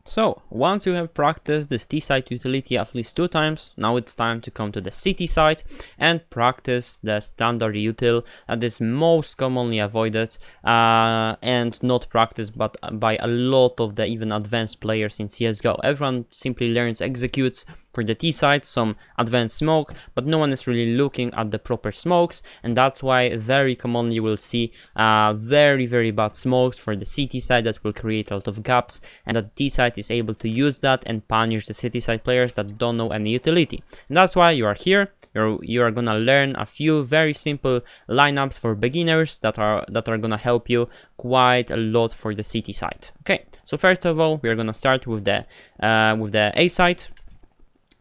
So, once you have practiced this T-site utility at least 2 times, now it's time to come to the CT site and practice the standard util that is most commonly avoided and not practiced by a lot of the even advanced players in CSGO. Everyone simply learns executes for the T-site, some advanced smoke, but no one is really looking at the proper smokes, and that's why very commonly you will see very bad smokes for the CT site that will create a lot of gaps, and the T-site is able to use that and punish the CT site players that don't know any utility. And that's why you are here. You are gonna learn a few very simple lineups for beginners that are gonna help you quite a lot for the CT site. Okay, so first of all, we are gonna start with the A site.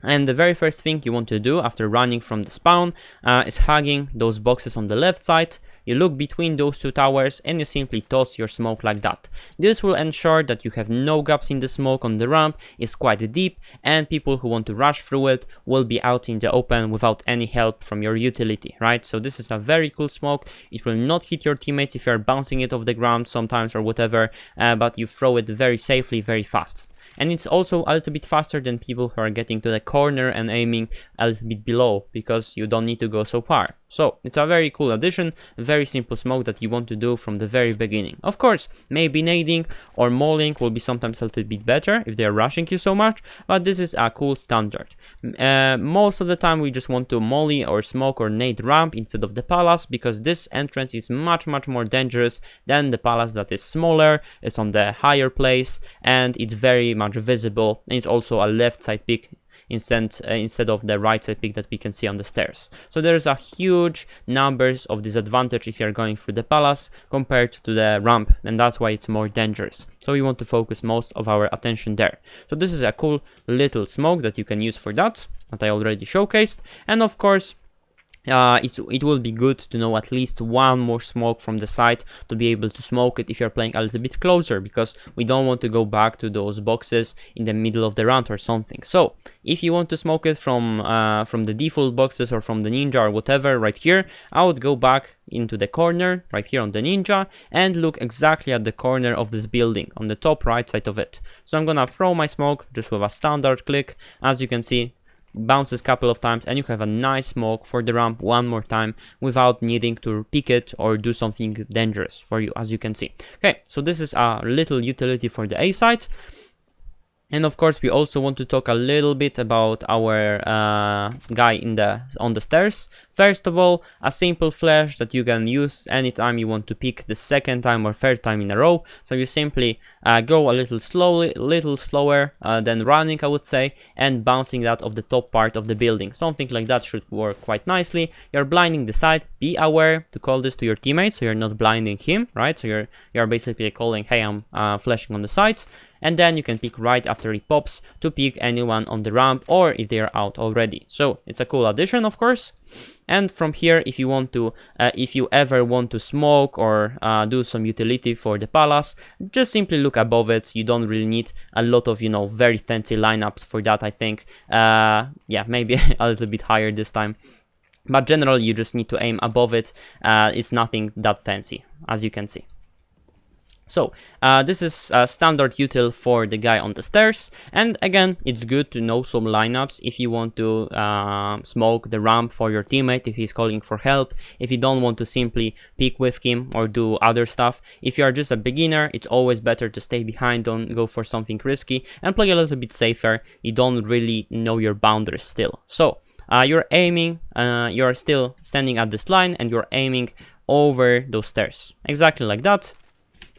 And the very first thing you want to do after running from the spawn is hugging those boxes on the left side. You look between those 2 towers and you simply toss your smoke like that. This will ensure that you have no gaps in the smoke on the ramp, it's quite deep, and people who want to rush through it will be out in the open without any help from your utility, right? So this is a very cool smoke. It will not hit your teammates if you are bouncing it off the ground sometimes or whatever, but you throw it very safely, very fast. And it's also a little bit faster than people who are getting to the corner and aiming a little bit below, because you don't need to go so far. So it's a very cool addition, very simple smoke that you want to do from the very beginning. Of course, maybe nading or mauling will be sometimes a little bit better if they are rushing you so much, but this is a cool standard. Most of the time we just want to molly or smoke or nade ramp instead of the palace, because this entrance is much more dangerous than the palace that is smaller, it's on the higher place, and it's very much visible, and it's also a left side pick instead of the right side pick that we can see on the stairs. So there's a huge numbers of disadvantage if you're going through the palace compared to the ramp, and that's why it's more dangerous. So we want to focus most of our attention there. So this is a cool little smoke that you can use for that I already showcased. And of course, it will be good to know at least one more smoke from the side to be able to smoke it if you're playing a little bit closer, because we don't want to go back to those boxes in the middle of the round or something. So if you want to smoke it from the default boxes or from the ninja or whatever right here, I would go back into the corner right here on the ninja and look exactly at the corner of this building on the top right side of it. So I'm gonna throw my smoke just with a standard click. As you can see, bounces a couple of times and you have a nice smoke for the ramp one more time without needing to pick it or do something dangerous for you, as you can see. Okay, so this is a little utility for the A site. And of course, we also want to talk a little bit about our guy on the stairs. First of all, a simple flash that you can use anytime you want to pick the second time or third time in a row. So you simply go a little slower than running, I would say, and bouncing that off the top part of the building. Something like that should work quite nicely. You're blinding the side. Be aware to call this to your teammate, so you're not blinding him, right? So you're basically calling, hey, I'm flashing on the sides. And then you can pick right after it pops to pick anyone on the ramp or if they are out already. So it's a cool addition, of course. And from here, if you ever want to smoke or do some utility for the palace, just simply look above it. You don't really need a lot of, very fancy lineups for that, I think. Yeah, maybe a little bit higher this time. But generally, you just need to aim above it. It's nothing that fancy, as you can see. So this is a standard util for the guy on the stairs, and again, it's good to know some lineups if you want to smoke the ramp for your teammate if he's calling for help, if you don't want to simply pick with him or do other stuff. If you are just a beginner, it's always better to stay behind, don't go for something risky, and play a little bit safer. You don't really know your boundaries still. So you're aiming, you're still standing at this line and you're aiming over those stairs, exactly like that.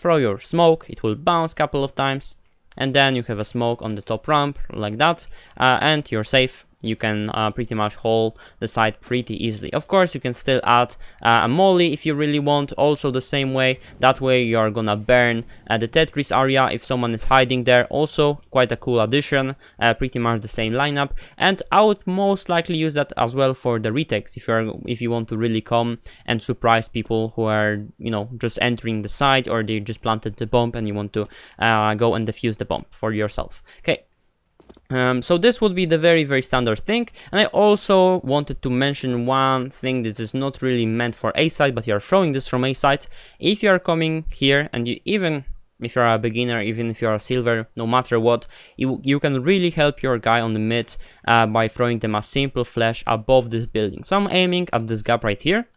Throw your smoke, it will bounce a couple of times, and then you have a smoke on the top ramp like that, and you're safe. You can pretty much hold the side pretty easily. Of course, you can still add a molly if you really want, also the same way. That way you are gonna burn the Tetris area if someone is hiding there. Also quite a cool addition, pretty much the same lineup. And I would most likely use that as well for the retakes if you want to really come and surprise people who are just entering the site, or they just planted the bomb and you want to go and defuse the bomb for yourself. Okay. So this would be the very standard thing. And I also wanted to mention one thing that is not really meant for A side, but you are throwing this from A side. If you are coming here and you even if you're a beginner, even if you're a silver, no matter what, you can really help your guy on the mid by throwing them a simple flash above this building. So I'm aiming at this gap right here.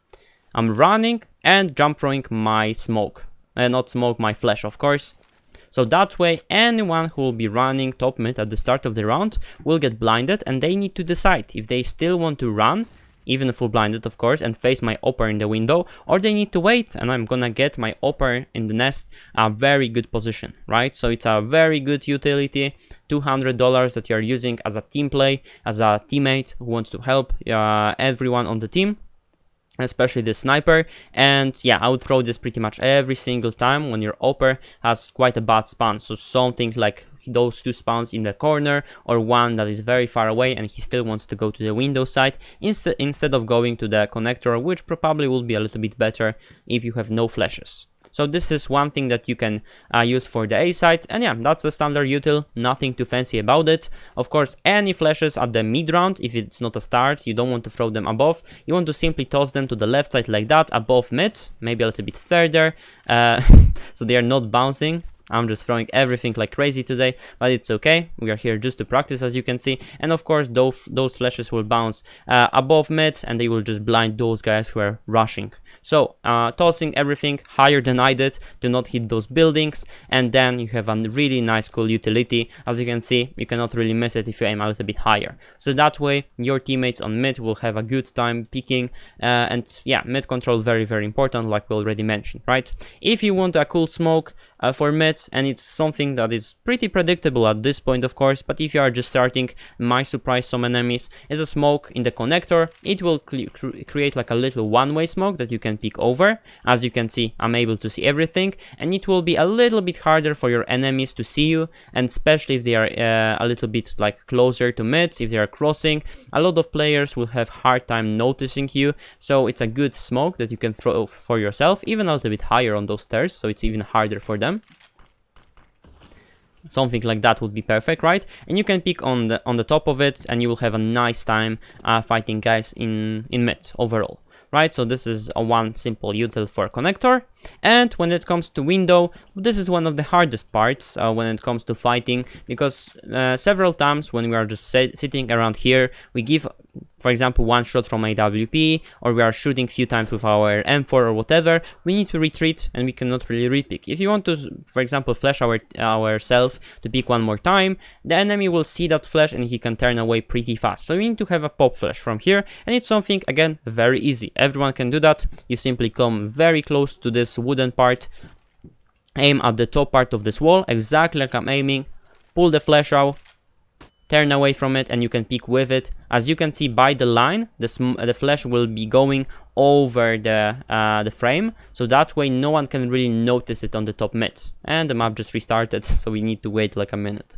I'm running and jump throwing my smoke. Not smoke, my flash, of course. So that way, anyone who will be running top mid at the start of the round will get blinded, and they need to decide if they still want to run, even full blinded of course, and face my upper in the window, or they need to wait and I'm gonna get my upper in the nest a very good position, right? So it's a very good utility, $200 that you're using as a team play, as a teammate who wants to help everyone on the team, especially the sniper. And yeah, I would throw this pretty much every single time when your upper has quite a bad spawn. So something like those two spawns in the corner, or one that is very far away and he still wants to go to the window side instead of going to the connector, which probably will be a little bit better if you have no flashes. So this is one thing that you can use for the A side, and yeah, that's the standard util, nothing too fancy about it. Of course, any flashes at the mid round, if it's not a start, you don't want to throw them above, you want to simply toss them to the left side like that, above mid, maybe a little bit further, so they are not bouncing. I'm just throwing everything like crazy today, but it's okay. We are here just to practice, as you can see. And of course, those flashes will bounce above mid, and they will just blind those guys who are rushing. So tossing everything higher than I did to not hit those buildings, and then you have a really nice cool utility. As you can see, you cannot really miss it if you aim a little bit higher. So that way your teammates on mid will have a good time picking, and yeah, mid control very important, like we already mentioned, right? If you want a cool smoke for mid, and it's something that is pretty predictable at this point, of course, but if you are just starting, might surprise some enemies, is a smoke in the connector. It will create like a little one-way smoke that you can peek over. As you can see, I'm able to see everything, and it will be a little bit harder for your enemies to see you, and especially if they are a little bit like closer to mids, if they are crossing, a lot of players will have hard time noticing you. So it's a good smoke that you can throw for yourself, even a little bit higher on those stairs, so it's even harder for them. Something like that would be perfect, right? And you can pick on the top of it, and you will have a nice time fighting guys in mid overall, right? So this is a one simple util for connector. And when it comes to window, this is one of the hardest parts when it comes to fighting, because several times when we are just sitting around here, we give, for example, one shot from AWP, or we are shooting few times with our M4 or whatever, we need to retreat and we cannot really repick. If you want to, for example, flash ourselves to pick one more time, the enemy will see that flash and he can turn away pretty fast. So you need to have a pop flash from here, and it's something, again, very easy. Everyone can do that. You simply come very close to this wooden part, aim at the top part of this wall, exactly like I'm aiming, pull the flash out, turn away from it, and you can peek with it. As you can see by the line, the flash will be going over the frame, so that way no one can really notice it on the top mid. And the map just restarted, so we need to wait like a minute.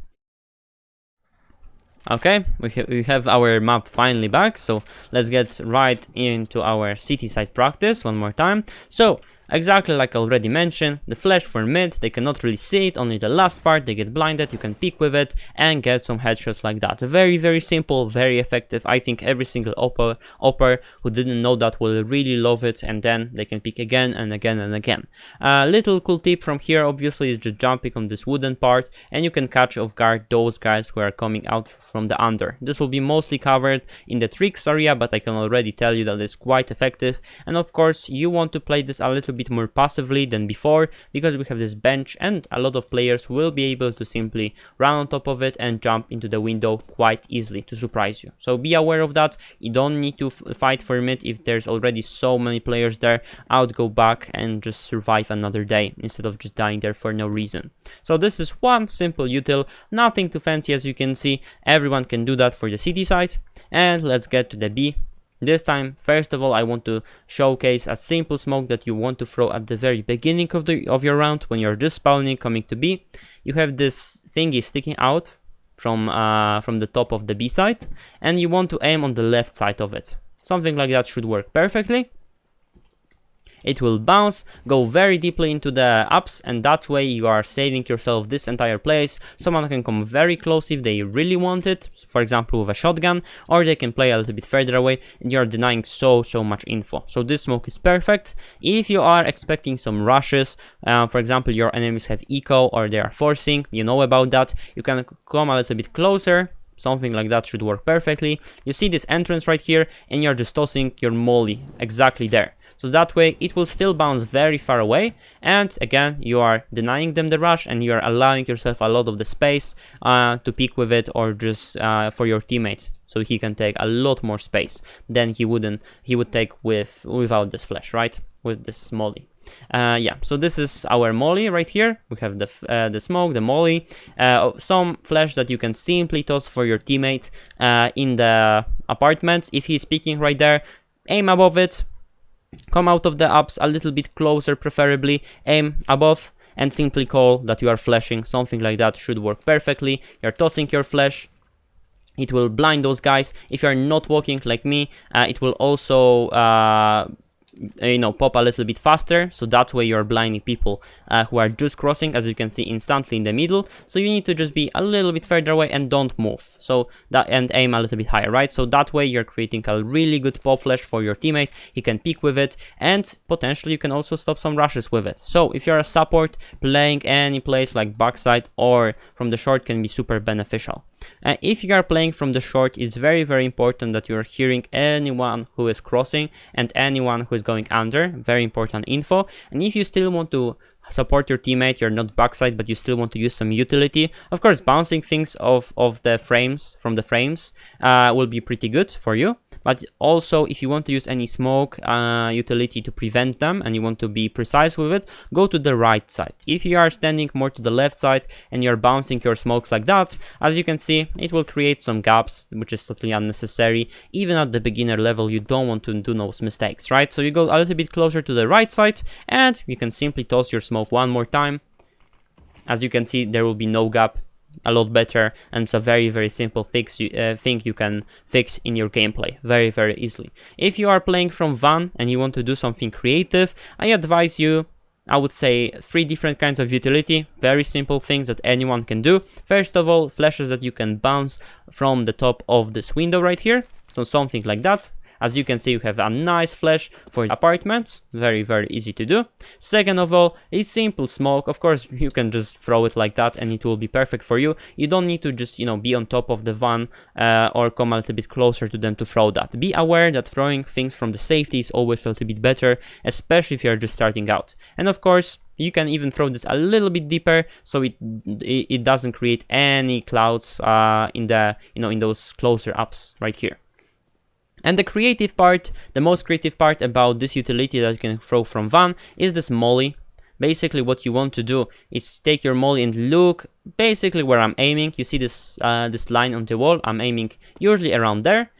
Okay, we have our map finally back, so let's get right into our city side practice one more time. So exactly like I already mentioned, the flash for mid, they cannot really see it, only the last part, they get blinded, you can peek with it and get some headshots like that. Very simple, very effective. I think every single upper who didn't know that will really love it, and then they can peek again and again and again. Little cool tip from here obviously is just jumping on this wooden part, and you can catch off guard those guys who are coming out from the under. This will be mostly covered in the tricks area, but I can already tell you that it's quite effective. And of course you want to play this a little bit more passively than before, because we have this bench and a lot of players will be able to simply run on top of it and jump into the window quite easily to surprise you. So be aware of that. You don't need to fight for mid if there's already so many players there. I would go back and just survive another day instead of just dying there for no reason. So this is one simple util, nothing too fancy. As you can see, everyone can do that for the city side. And let's get to the B. This time, first of all, I want to showcase a simple smoke that you want to throw at the very beginning of your round when you're just spawning, coming to B. You have this thingy sticking out from the top of the B side, and you want to aim on the left side of it. Something like that should work perfectly. it will bounce, go very deeply into the ups, and that way you are saving yourself this entire place. Someone can come very close if they really want it, for example with a shotgun, or they can play a little bit further away, and you're denying so much info. So this smoke is perfect. If you are expecting some rushes, for example your enemies have eco or they are forcing, you know about that, you can come a little bit closer. Something like that should work perfectly. You see this entrance right here, and you're just tossing your molly exactly there. So that way it will still bounce very far away, and again you are denying them the rush, and you are allowing yourself a lot of the space to pick with it, or just for your teammate, so he can take a lot more space than he would take without this flash, right? With this molly. Yeah, so this is our molly right here. We have the smoke, the molly, some flash that you can simply toss for your teammate in the apartments. If he's peeking right there, aim above it, come out of the ups a little bit closer, preferably aim above, and simply call that you are flashing. Something like that should work perfectly. You're tossing your flash, it will blind those guys. If you're not walking like me, it will also pop a little bit faster, so that way you're blinding people who are just crossing, as you can see, instantly in the middle. So you need to just be a little bit further away and don't move, so that, and aim a little bit higher, right? So that way you're creating a really good pop flash for your teammate. He can peek with it, and potentially you can also stop some rushes with it. So if you're a support, playing any place like backside or from the short can be super beneficial. If you are playing from the short, it's very important that you are hearing anyone who is crossing and anyone who is going under. Very important info. And if you still want to support your teammate, you're not backside but you still want to use some utility, of course bouncing things off of the frames, from the frames, will be pretty good for you. But also, if you want to use any smoke utility to prevent them and you want to be precise with it, go to the right side. If you are standing more to the left side and you're bouncing your smokes like that, as you can see, it will create some gaps, which is totally unnecessary. Even at the beginner level, you don't want to do those mistakes, right? So you go a little bit closer to the right side, and you can simply toss your smoke one more time. As you can see, there will be no gap. A lot better, and it's a very simple thing you can fix in your gameplay very easily. If you are playing from van and you want to do something creative, I advise you, I would say, 3 different kinds of utility, very simple things that anyone can do. First of all, flashes that you can bounce from the top of this window right here, so something like that. As you can see, you have a nice flash for apartments, very easy to do. Second of all, a simple smoke. Of course, you can just throw it like that and it will be perfect for you. You don't need to just, be on top of the van or come a little bit closer to them to throw that. Be aware that throwing things from the safety is always a little bit better, especially if you're just starting out. And of course, you can even throw this a little bit deeper, so it doesn't create any clouds in the in those closer ups right here. And the creative part, the most creative part about this utility that you can throw from van is this molly. Basically what you want to do is take your molly and look basically where I'm aiming. You see this this line on the wall, I'm aiming usually around there.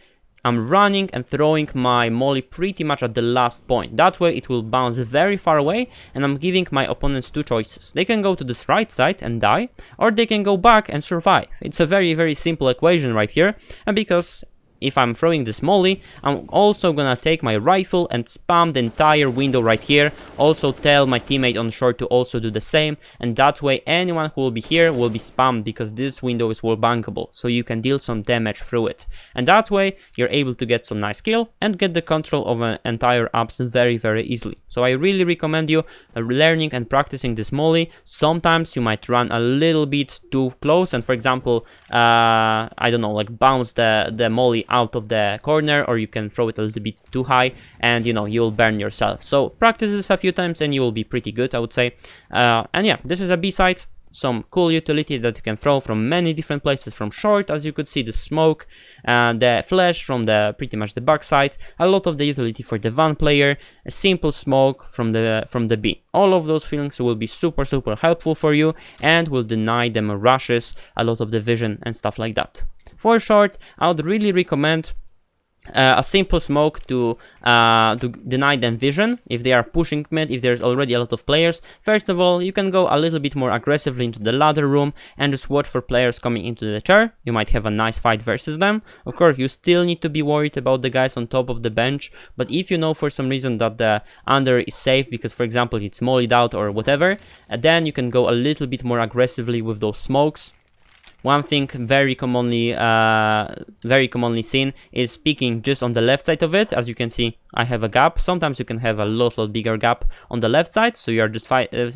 I'm running and throwing my molly pretty much at the last point. That way it will bounce very far away, and I'm giving my opponents 2 choices. They can go to this right side and die, or they can go back and survive. It's a very simple equation right here, and because if I'm throwing this molly, I'm also gonna take my rifle and spam the entire window right here. Also tell my teammate on short to also do the same, and that way anyone who will be here will be spammed, because this window is wall bankable, so you can deal some damage through it. And that way you're able to get some nice kill and get the control of an entire ups very easily. So I really recommend you learning and practicing this molly. Sometimes you might run a little bit too close and, for example, I don't know, like bounce the molly out of the corner, or you can throw it a little bit too high and you'll burn yourself. So practice this a few times and you will be pretty good, I would say. And yeah, this is a B-side. Some cool utility that you can throw from many different places, from short, as you could see, the smoke, the flash from the pretty much the backside, a lot of the utility for the van player, a simple smoke from the B. All of those things will be super helpful for you and will deny them rushes, a lot of the vision and stuff like that. For short, I would really recommend a simple smoke to deny them vision if they are pushing mid, if there's already a lot of players. First of all, you can go a little bit more aggressively into the ladder room and just watch for players coming into the chair. You might have a nice fight versus them. Of course, you still need to be worried about the guys on top of the bench, but if you know for some reason that the under is safe because, for example, it's mollied out or whatever, then you can go a little bit more aggressively with those smokes. One thing very commonly seen is peeking just on the left side of it. As you can see, I have a gap. Sometimes you can have a lot bigger gap on the left side, so you are just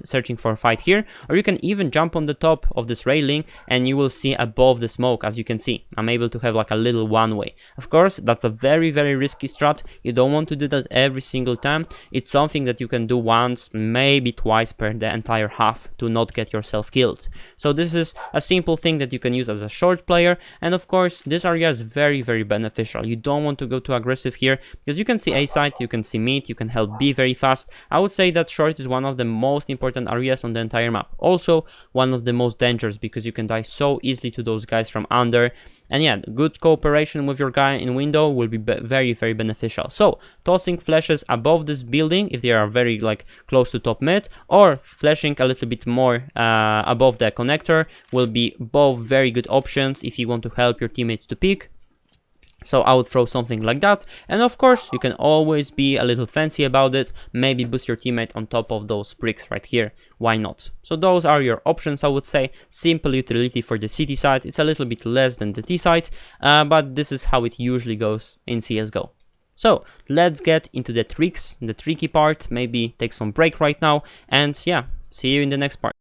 searching for a fight here, or you can even jump on the top of this railing and you will see above the smoke. As you can see, I'm able to have like a little one way. Of course, that's a very risky strat. You don't want to do that every single time. It's something that you can do once, maybe twice per the entire half to not get yourself killed. So this is a simple thing that you can use as a short player, and of course this area is very beneficial. You don't want to go too aggressive here because you can see A side, you can see mid, you can help B very fast. I would say that short is one of the most important areas on the entire map. Also one of the most dangerous because you can die so easily to those guys from under. And yeah, good cooperation with your guy in window will be very beneficial. So tossing flashes above this building if they are very like close to top mid, or flashing a little bit more above the connector will be both very good options if you want to help your teammates to pick. So I would throw something like that, and of course you can always be a little fancy about it, maybe boost your teammate on top of those bricks right here, why not? So those are your options, I would say. Simple utility for the city side. It's a little bit less than the T side, but this is how it usually goes in CSGO. So let's get into the tricks, the tricky part, maybe take some break right now, and yeah, see you in the next part.